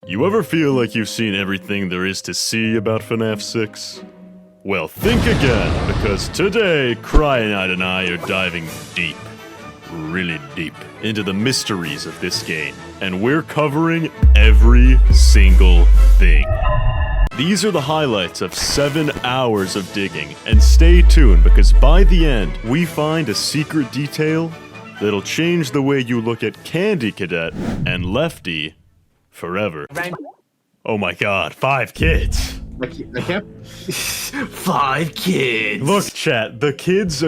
You ever feel like you've seen everything there is to see about FNaF 6? Well, think again, because today, Cryonite and I are diving deep, really deep, into the mysteries of this game, and we're covering every single thing. These are the highlights of 7 hours of digging, and stay tuned because by the end, we find a secret detail that'll change the way you look at Candy Cadet and Lefty forever. Oh my god, 5 kids! I can't. 5 kids! Look, chat, the kids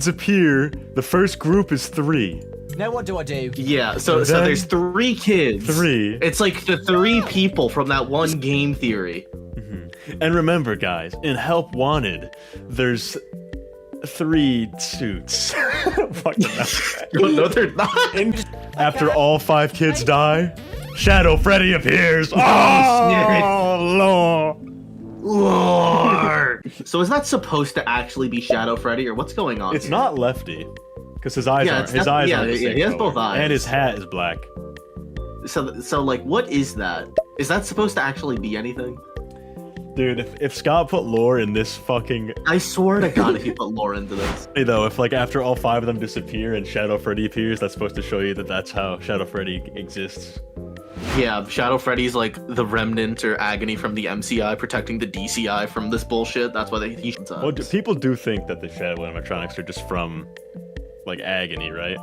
appear, the first group is 3. Now what do I do? Yeah, so there's 3 kids. 3. It's like the 3 people from that one game theory. And remember, guys, in Help Wanted, there's 3 suits. No, they're not. After all 5 kids die, Shadow Freddy appears. Oh, Lord. So is that supposed to actually be Shadow Freddy, or what's going on? It's here? not Lefty, because his eyes aren't. His eyes aren't the same he has color. both eyes, and his hat is black. So like, what is that? Is that supposed to actually be anything? Dude, if Scott put lore in this fucking... I swear to God, if he put lore into this. Hey, though, if like after all 5 of them disappear and Shadow Freddy appears, that's supposed to show you that that's how Shadow Freddy exists. Yeah, Shadow Freddy's like the remnant or agony from the MCI protecting the DCI from this bullshit. That's why he Well, people do think that the Shadow Animatronics are just from, like, agony, right?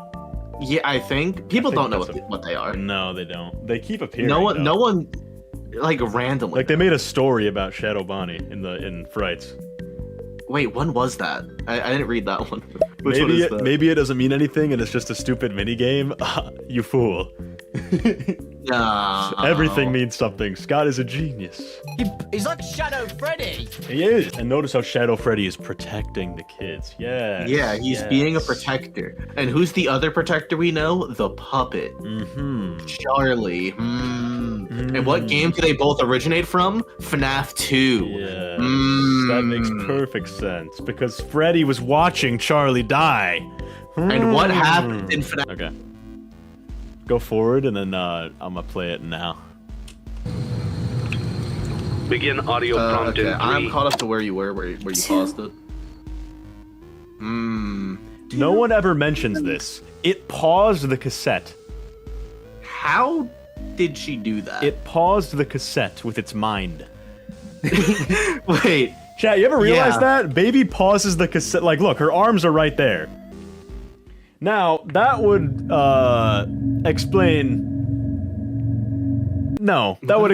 Yeah, I think people don't know what they are. No, they don't. They keep appearing. No one, like randomly. Like they made a story about Shadow Bonnie in Frights. Wait, when was that? I didn't read that one. Which one is that? Maybe it doesn't mean anything and it's just a stupid mini game. You fool. No. Everything means something. Scott is a genius. He's like Shadow Freddy. He is. And notice how Shadow Freddy is protecting the kids. Yeah. Yeah, he's being a protector. And who's the other protector we know? The puppet. Charlie. And what game do they both originate from? FNaF 2. Yeah. That makes perfect sense. Because Freddy was watching Charlie die. And what happened in FNaF? Okay. Go forward and then I'm gonna play it now. Begin audio prompt in 3. I'm caught up to where you were, where you paused it. No one ever mentions this. It paused the cassette. How did she do that? It paused the cassette with its mind. Wait. Chat, you ever realize that? Baby pauses the cassette. Like, look, her arms are right there. Now, that would explain. No, that would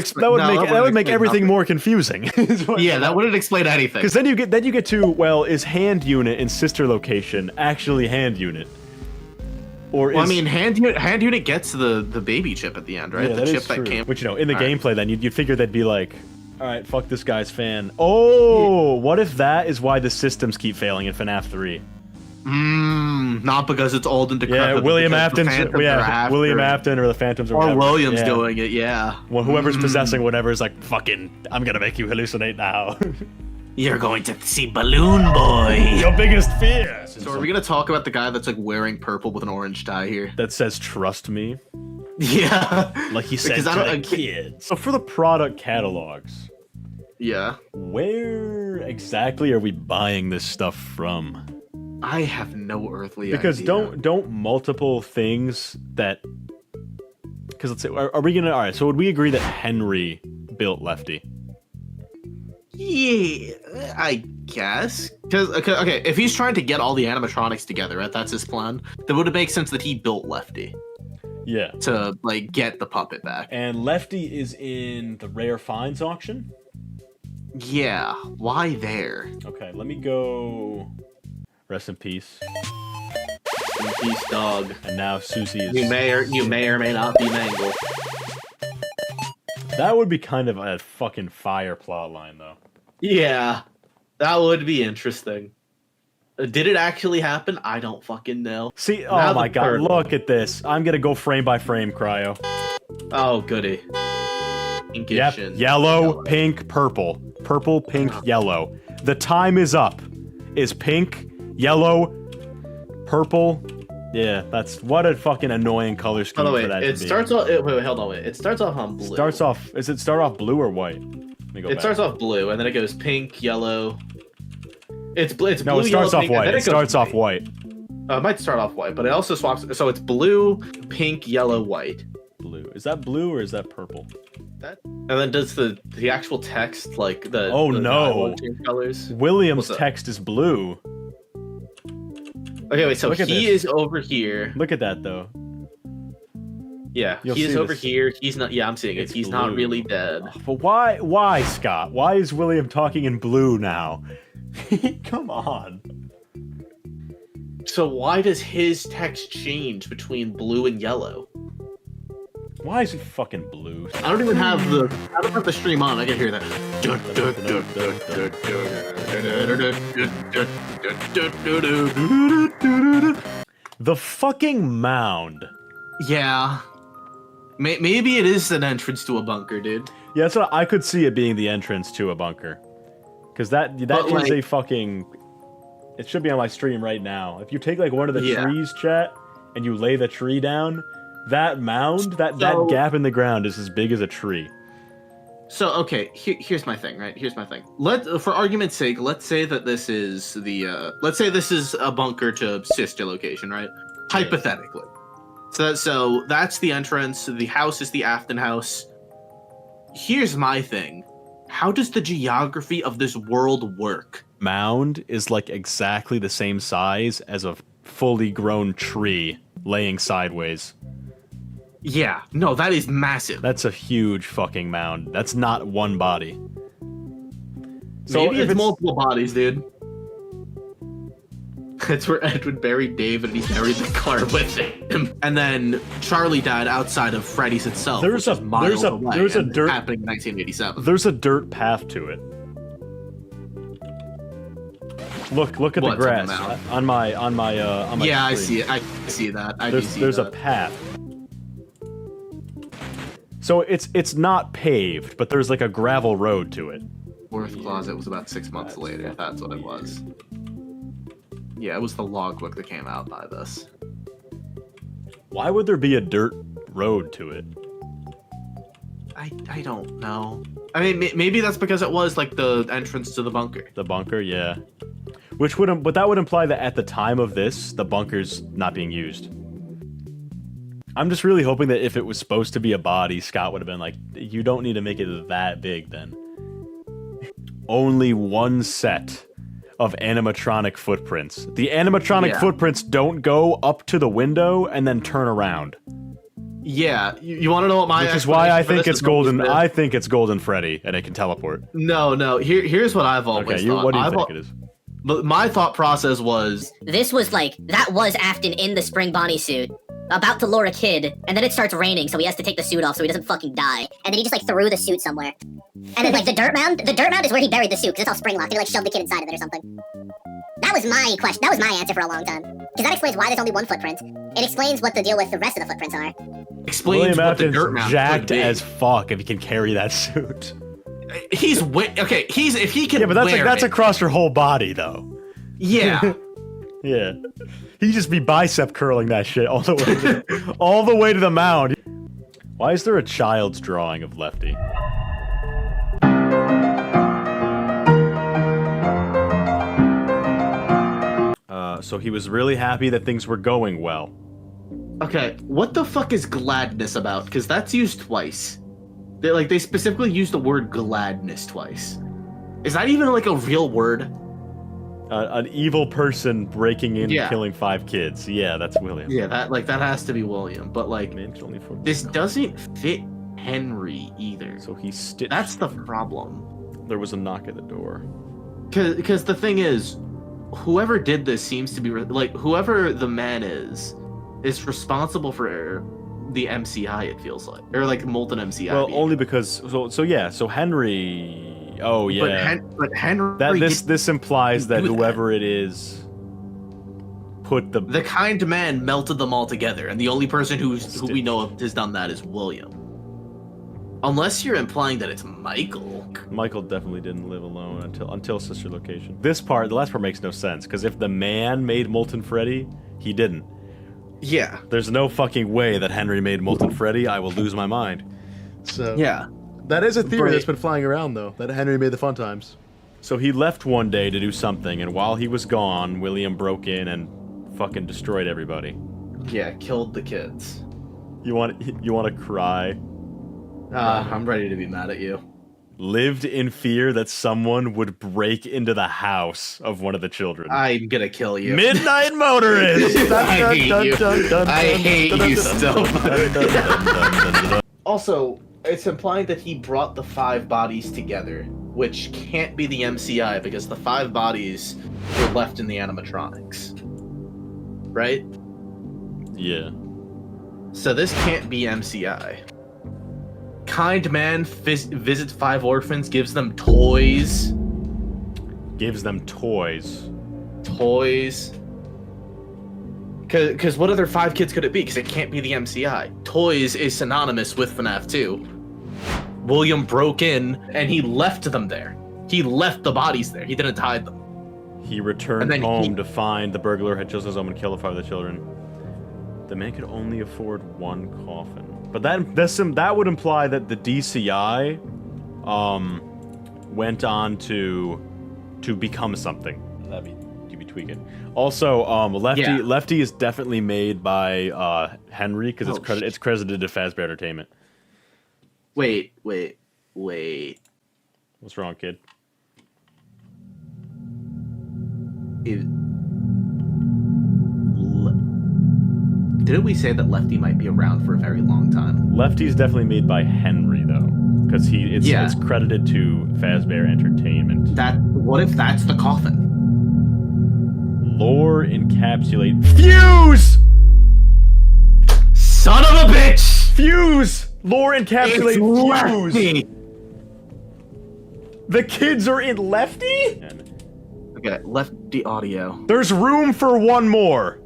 make everything more confusing. Yeah, that wouldn't explain anything. Because then you get to, well, is hand unit in sister location actually hand unit? Or well, I mean, hand unit gets the baby chip at the end, right? Yeah, the chip that came. Which, you know, in the gameplay, then you'd figure they'd be like, all right, fuck this guy's fan. Oh, what if that is why the systems keep failing in FNaF 3? Not because it's old and decrepit. Yeah, William Afton's. Yeah, William Afton or the Phantoms or whatever. William's doing it. Yeah. Well, whoever's possessing whatever is like, fucking, I'm gonna make you hallucinate now. You're going to see Balloon Boy. Your biggest fear. So are we gonna talk about the guy that's like wearing purple with an orange tie here? That says "Trust me." Yeah. Like he said to the kids. So for the product catalogs. Yeah. Where exactly are we buying this stuff from? I have no earthly idea. Because don't multiple things that... Because let's say, are we gonna... Alright, so would we agree that Henry built Lefty? Yeah, I guess. Because, okay, if he's trying to get all the animatronics together, right, that's his plan, then would it make sense that he built Lefty? Yeah. To, like, get the puppet back. And Lefty is in the Rare Finds auction? Yeah, why there? Okay, let me go... Rest in peace. Rest in peace, dog. And now Susie is... You may or may not be Mangle. That would be kind of a fucking fire plotline, though. Yeah, that would be interesting. Did it actually happen? I don't fucking know. See, oh my god, look at this. I'm gonna go frame by frame, Cryo. Oh, goody. Yep, yellow, pink, purple. Purple, pink, yellow. The time is up. Is pink, yellow, purple, Yeah, that's what a fucking annoying color scheme Oh, wait, for that it to be. starts off. Wait, hold on, wait. It starts off on blue. Starts off. Is it start off blue or white? Let me go It back. starts off blue, and then it goes pink, yellow. It's blue. It's No, blue, it starts yellow, off pink, and white. then It goes starts off white. white. It might start off white, but it also swaps. So it's blue, pink, yellow, white. Blue. Is that blue or is that purple? And then does the actual text like the? Oh, the no. dialogue change colors. William's What's up? text is blue. Okay, wait. So Look at he this. is over here. Look at that though. Yeah, You'll he is see over this. here. He's not. Yeah, I'm seeing it. It's He's not blue. really dead. But why, Scott? Why is William talking in blue now? Come on. So why does his text change between blue and yellow? Why is he fucking blue? I don't even have the stream on. I can hear that. The fucking mound. Yeah. Maybe it is an entrance to a bunker, dude. Yeah, that's what I could see it being the entrance to a bunker. Because that is like- a fucking... It should be on my stream right now. If you take like one of the Yeah. trees, chat, and you lay the tree down, that mound, that So- gap in the ground is as big as a tree. So okay, here's my thing, right? Here's my thing. For argument's sake, let's say that this is let's say this is a bunker to sister location, right? Hypothetically. So that's the entrance. The house is the Afton house. Here's my thing. How does the geography of this world work? Mound is like exactly the same size as a fully grown tree laying sideways. Yeah, no, that is massive. That's a huge fucking mound. That's not one body. So Maybe if it's multiple bodies, dude. That's where Edwin buried David, and he buried the car with him. And then Charlie died outside of Freddy's itself. There's which a- is miles there's a- away, there's a and dirt- happening in 1987. There's a dirt path to it. Look at What's the on the grass mound? on my Yeah, I screen. see it. I see that. I do There's see there's that. a path. So it's not paved, but there's like a gravel road to it. Fourth closet was about 6 months later. That's what it was. Yeah, it was the logbook that came out by this. Why would there be a dirt road to it? I don't know. I mean, maybe that's because it was like the entrance to the bunker. The bunker, yeah. But that would imply that at the time of this, the bunker's not being used. I'm just really hoping that if it was supposed to be a body, Scott would have been like, you don't need to make it that big then. Only one set of animatronic footprints. The animatronic Yeah. footprints don't go up to the window and then turn around. Yeah, you want to know what my Which is why I explanation for think this it's is always golden. been? I think it's Golden Freddy, and it can teleport. No. Here's what I've always Okay, thought. what do you I've think it is? But my thought process was, This was like, that was Afton in the spring Bonnie suit, about to lure a kid, and then it starts raining, so he has to take the suit off so he doesn't fucking die. And then he just like threw the suit somewhere. And then like the dirt mound is where he buried the suit, because it's all spring locked, and he like shoved the kid inside of it or something. That was my question, that was my answer for a long time. Because that explains why there's only one footprint. It explains what the deal with the rest of the footprints are. explains William what the Afton's dirt mound jacked could be. as fuck if he can carry that suit. He's okay. If he can. Yeah, but that's wear across your whole body though. Yeah. Yeah, he'd just be bicep curling that shit all the way, all the way to the mound. Why is there a child's drawing of Lefty? So he was really happy that things were going well. Okay, what the fuck is gladness about? Because that's used twice. They specifically use the word gladness twice. Is that even like a real word? An evil person breaking in and Yeah. killing 5 kids. Yeah, that's William. Yeah, that has to be William. But like, Man can only afford this to- doesn't fit Henry either. So he stitched. That's the problem. There was a knock at the door. Because the thing is, whoever did this seems to be whoever the man is responsible for the MCI. It feels like, or like molten MCI. Well, being- only because so Henry. Oh yeah. But Henry. That did- this implies that do that. whoever it is put the The kind man melted them all together, and the only person who we know of has done that is William. Unless you're implying that it's Michael. Michael definitely didn't live alone until sister location. The last part makes no sense because if the man made Molten Freddy, he didn't. Yeah. There's no fucking way that Henry made Molten Freddy. I will lose my mind. So Yeah. that is a theory Right. that's been flying around, though, that Henry made the fun times. So he left one day to do something, and while he was gone, William broke in and fucking destroyed everybody. Yeah, killed the kids. You want to cry? I'm ready to be mad at you. Lived in fear that someone would break into the house of one of the children. I'm gonna kill you. Midnight Motorist! I hate you. I hate you so much. Also, it's implying that he brought the 5 bodies together, which can't be the MCI because the 5 bodies were left in the animatronics. Right? Yeah. So this can't be MCI. Kind man visits 5 orphans, gives them toys. Gives them toys. Toys. Because what other 5 kids could it be? Because it can't be the MCI. Toys is synonymous with FNAF 2. William broke in and he left them there. He left the bodies there. He didn't hide them. He returned home to find the burglar had chosen his own and killed the 5 of the children. The man could only afford 1 coffin. But that would imply that the DCI went on to become something. You'd be tweaking. Also, Lefty is definitely made by Henry because it's credited to Fazbear Entertainment. Wait. What's wrong, kid? Didn't we say that Lefty might be around for a very long time? Lefty's definitely made by Henry though, because it's credited to Fazbear Entertainment. What if that's the coffin? Lore encapsulate fuse. Son of a bitch! Fuse. Lore encapsulate fuse. Lefty. The kids are in Lefty. Okay, Lefty audio. There's room for one more.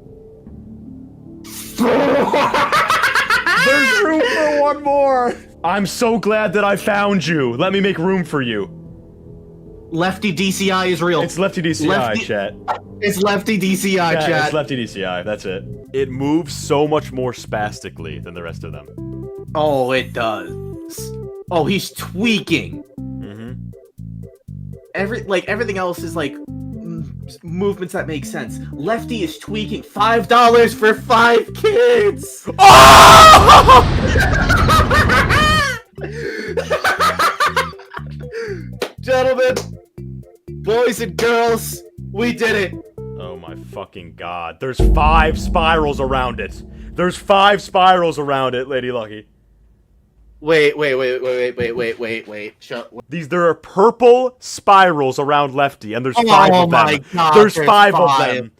There's room for one more. I'm so glad that I found you. Let me make room for you. Lefty DCI is real. It's Lefty DCI, chat. It's Lefty DCI, chat. It's Lefty DCI, that's it. It moves so much more spastically than the rest of them. Oh, it does. Oh, he's tweaking. Mm-hmm. Everything else is like movements that make sense. Lefty is tweaking. $5 for 5 kids. Oh! Gentlemen, boys and girls, we did it. Oh my fucking god. There's 5 spirals around it. There's 5 spirals around it, Lady Lucky. Wait. There are purple spirals around Lefty, and there's 5 of them. My God, there's 5 of them.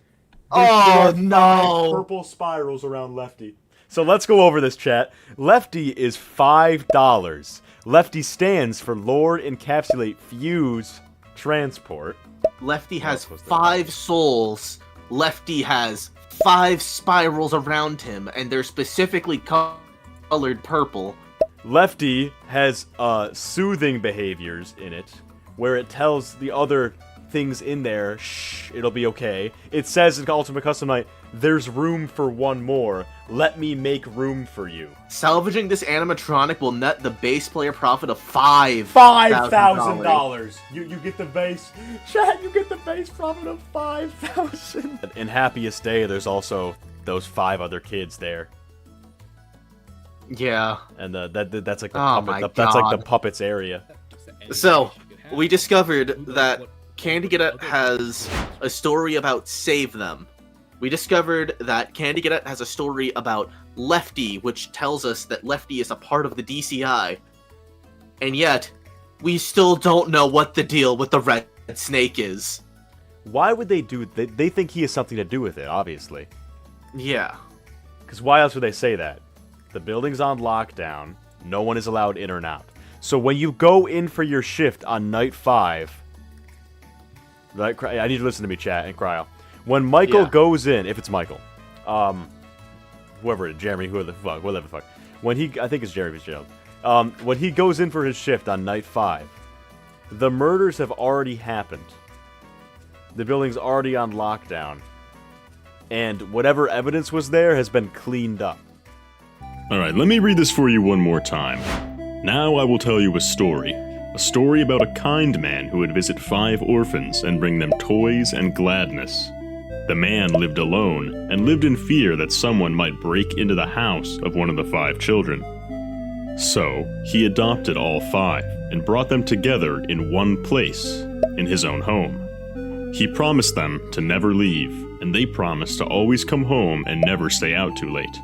There are no. 5 purple spirals around Lefty. So let's go over this, chat. Lefty is $5. Lefty stands for Lord Encapsulate Fuse Transport. Lefty has 5 souls. Lefty has 5 spirals around him, and they're specifically colored purple. Lefty has soothing behaviors in it, where it tells the other things in there, shh, it'll be okay. It says in Ultimate Custom Night, there's room for one more. Let me make room for you. Salvaging this animatronic will net the base player profit of $5,000. You get the base, chat. You get the base profit of $5,000. In Happiest Day, there's also those 5 other kids there. Yeah, and that's like the puppet. That's like the puppets area. So we discovered that Candy Cadet has a story about Save Them. We discovered that Candy Cadet has a story about Lefty, which tells us that Lefty is a part of the DCI. And yet, we still don't know what the deal with the red snake is. Why would they do it? They think he has something to do with it, obviously. Yeah. Because why else would they say that? The building's on lockdown. No one is allowed in or out. So when you go in for your shift on night 5... I need you to listen to me, chat, and cry out. When Michael goes in, if it's Michael, whoever it is, Jeremy, whatever the fuck. When I think it's Jeremy Fitzgerald. When he goes in for his shift on night 5, the murders have already happened. The building's already on lockdown. and whatever evidence was there has been cleaned up. Alright, let me read this for you one more time. Now I will tell you a story. A story about a kind man who would visit 5 orphans and bring them toys and gladness. The man lived alone and lived in fear that someone might break into the house of one of the 5 children. So, he adopted all 5 and brought them together in one place, in his own home. He promised them to never leave, and they promised to always come home and never stay out too late.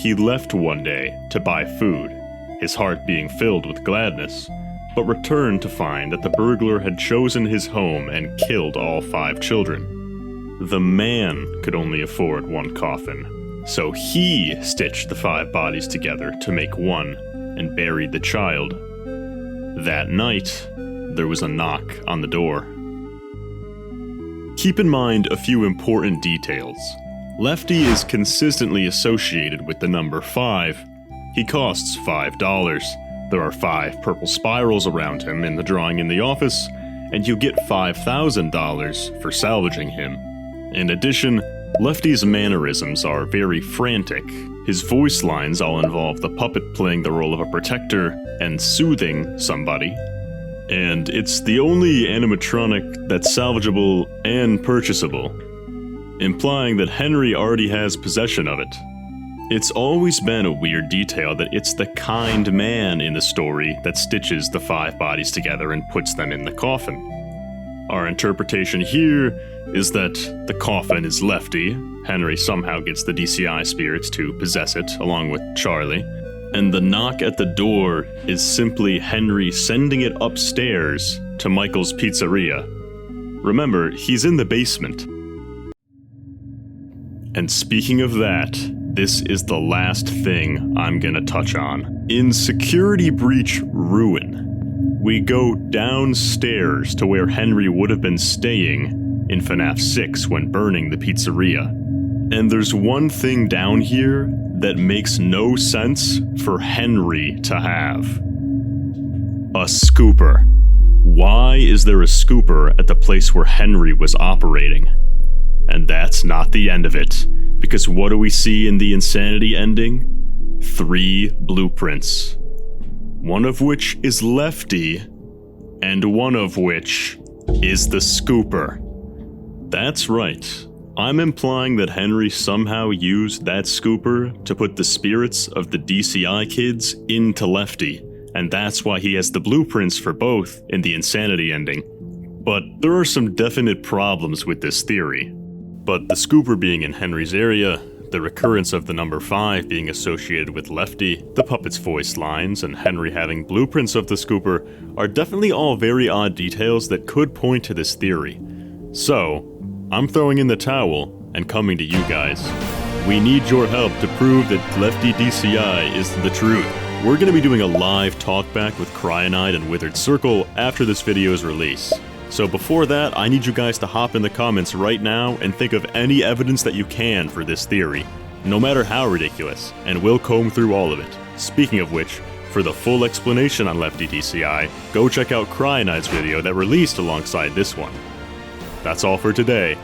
He left one day to buy food, his heart being filled with gladness, but returned to find that the burglar had chosen his home and killed all 5 children. The man could only afford one coffin, so he stitched the 5 bodies together to make one and buried the child. That night, there was a knock on the door. Keep in mind a few important details. Lefty is consistently associated with the number 5. He costs $5. There are 5 purple spirals around him in the drawing in the office, and you get $5,000 for salvaging him. In addition, Lefty's mannerisms are very frantic. His voice lines all involve the puppet playing the role of a protector and soothing somebody. And it's the only animatronic that's salvageable and purchasable, implying that Henry already has possession of it. It's always been a weird detail that it's the kind man in the story that stitches the 5 bodies together and puts them in the coffin. Our interpretation here is that the coffin is Lefty, Henry somehow gets the DCI spirits to possess it along with Charlie, and the knock at the door is simply Henry sending it upstairs to Michael's Pizzeria. Remember, he's in the basement. And speaking of that, this is the last thing I'm gonna touch on. In Security Breach Ruin, we go downstairs to where Henry would have been staying in FNaF 6 when burning the pizzeria. And there's one thing down here that makes no sense for Henry to have. A scooper. Why is there a scooper at the place where Henry was operating? And that's not the end of it, because what do we see in the Insanity ending? 3 blueprints. One of which is Lefty, and one of which is the scooper. That's right. I'm implying that Henry somehow used that scooper to put the spirits of the DCI kids into Lefty, and that's why he has the blueprints for both in the Insanity ending. But there are some definite problems with this theory. But the scooper being in Henry's area, the recurrence of the number 5 being associated with Lefty, the puppet's voice lines, and Henry having blueprints of the scooper are definitely all very odd details that could point to this theory. So, I'm throwing in the towel and coming to you guys. We need your help to prove that Lefty DCI is the truth. We're going to be doing a live talkback with Cyanide and Withered Circle after this video's release. So before that, I need you guys to hop in the comments right now and think of any evidence that you can for this theory, no matter how ridiculous, and we'll comb through all of it. Speaking of which, for the full explanation on Lefty DCI, go check out Cyanide's video that released alongside this one. That's all for today.